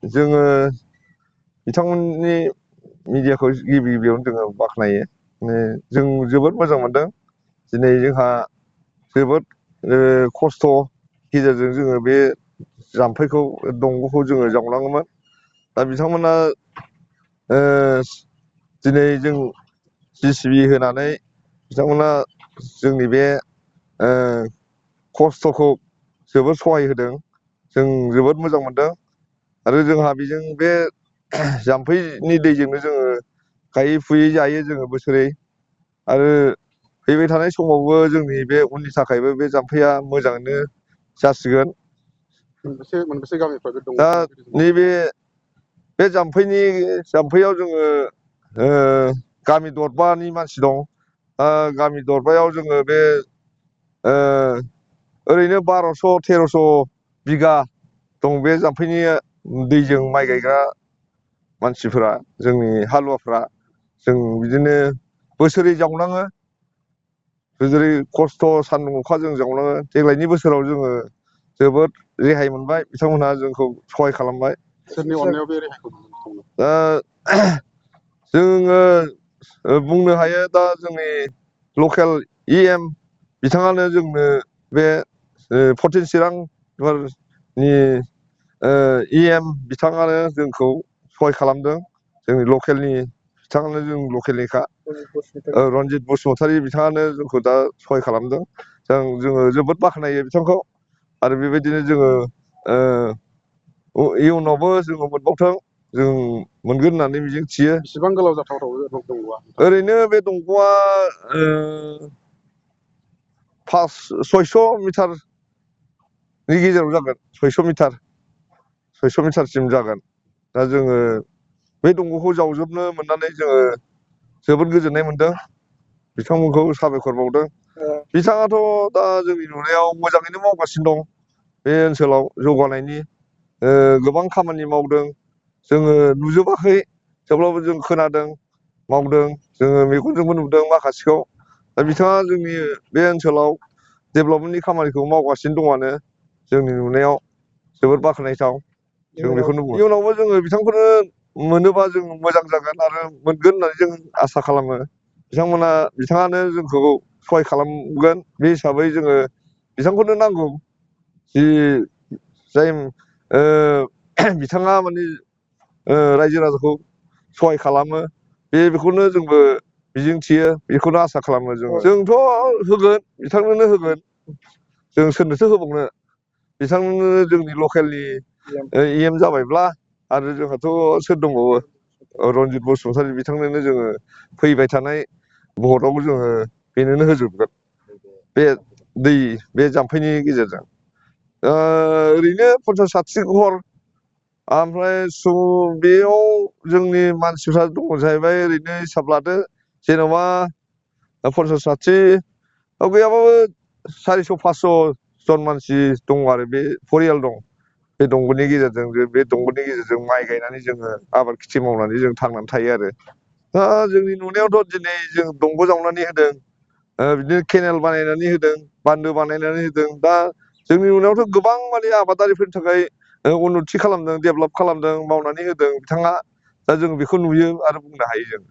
जोङो बिथांमोननि मिडियाखौ गिबियावनो जोङो बाख्नायो। जों जोबोद मोजां मोनदों। दिनै जोंहा जोबोद खस्थ' गेजेरजों जोङो बे जाम्फैखौ दंग'खौ जोङो जावनाङोमोन। दा बिथांमोना दिनै जों JCB होनानै बिथांमोना जोंनि बे खस्थ'खौ जोबोद सहाय होदों। जों जोबोद मोजां मोनदों आरो जोंहा बेजों बे जाम्फैनि दैजोंनो जोङो गायै फुयै जायो जोङो बोसोरै। आरो फैबाय थानाय समावबो जोंनि बे उननि थाखायबो बे जाम्फैया मोजाङैनो जासिगोन। मोनबेसे गामिफ्रा दङ? दा नैबे बे जाम्फैयाव जोङो गामि दरबानि मानसि दं। गामि दरबायाव जोङो बे ओरैनो 1200-1300 बिगा दं बे जाम्फैनि दैजों माइ गायग्रा मानसिफोरा, जोंनि हालुवाफ्रा। जों बिदिनो बोसोरै जावनाङो। जेरै खस्थ' सान्दुं अखा जों जावनाङो। देग्लायनि बोसोराव जोङो जोबोद रेहाय मोनबाय। बिथांमोनहा जोंखौ सहाय खालामबाय। सोरनि अननायाव बे रेहायखौ मोनदों? दा जोङो बुंनो हायो, दा जोंनि लकेल EM बिथाङानो जोंनो बे 14 चिरांनि EM बिथाङानो जोंखौ सहाय खालामदों। जोंनि लकेलनि बिथाङानो, जों लकेलनिखा रन्जित बसुमतारी बिथाङानो जोंखौ दा सहाय खालामदों। जोङो जोबोद बाख्नायो बिथांखौ। आरो बेबायदिनो जोङो इयुनावबो जोङो मोनबावथों, जों मोनगोन होननानै मिजिं थियो। बेसेबां गोलाव जाथावथाव दंग'आ? ओरैनो बे दंग'आ 600 मिटारनि गेजेराव जागोन। 600 मिटारसिम जागोन। दा जोङो बे दंग'खौ जावजोबनो मोननानै जोङो जोबोद गोजोननाय मोनदों। बिथांमोनखौ साबायखर बावदों। बिथाङाथ' दा जोंनि नुनायाव मोजाङैनो मावगासिनो दं। बे ओनसोलाव जौगानायनि गोबां खामानि मावदों। जोङो नुजोबाखै, थेवब्लाबो जों खोनादों, मावदों। जोङो मेगनजोंबो नुदों माखासेखौ। दा बिथाङा जोंनि बे ओनसोलाव डेभेलपमेन्टनि खामानिखौ मावगासिनो दंआनो। जोंनि नुनायाव जोबोद बाख्नायथाव। जों बेखौनो बुङो। इयुनावबो जोङो बिथांखौनो मोनोबा जों मोजां जागोन आरो मोनगोन होननानै जों आसा खालामो। बिथाङानो जोंखौ सहाय खालामगोन। बे हिसाबै जोङो बिथांखौनो नांगौ। जाय बिथाङा माने रायजो राजाखौ सहाय खालामो, बेखौनो जोंबो मिजिं थियो, बेखौनो आसा खालामो जोङो। जोंथ' होगोन, बिथांनोनो होगोन। जों सोरनोथो होबावनो। बिथांनो जोंनि लकेलनि EM जाबायब्ला आरो जोंहाथ' सोर दंबावो? रन्जित बसुमतारी बिथांनोनो जोङो फैबाय थानाय भटआवबो जोङो बेनोनो होजोबगोन। बे जाम्फैनि गेजेरजों ओरैनो 50-60 घर, ओमफ्राय बेयाव जोंनि मानसिफ्रा दङ जाहैबाय। ओरैनो हिसाब लादो, जेन'बा 50-60 गैयाबाबो 400-500 जन मानसि दङ आरो बे फरियाल दं। बे दंग'नि गेजेरजों माइ गायनानै जोङो आबाद खेथि मावनानै जों थांनानै थायो आरो। दा जोंनि नुनायावथ' दिनै जों दंग' जावनानै होदों, बिदिनो केनेल बानायनानै होदों, बान्दो बानायनानै होदों। दा जोंनि नुनायावथ' गोबां माने आबादारिफोरनि थाखाय उन्नति खालामदों, डेभेलप खालामदों, मावनानै होदों बिथाङा। दा जों बेखौ नुयो आरो बुंनो हायो जों।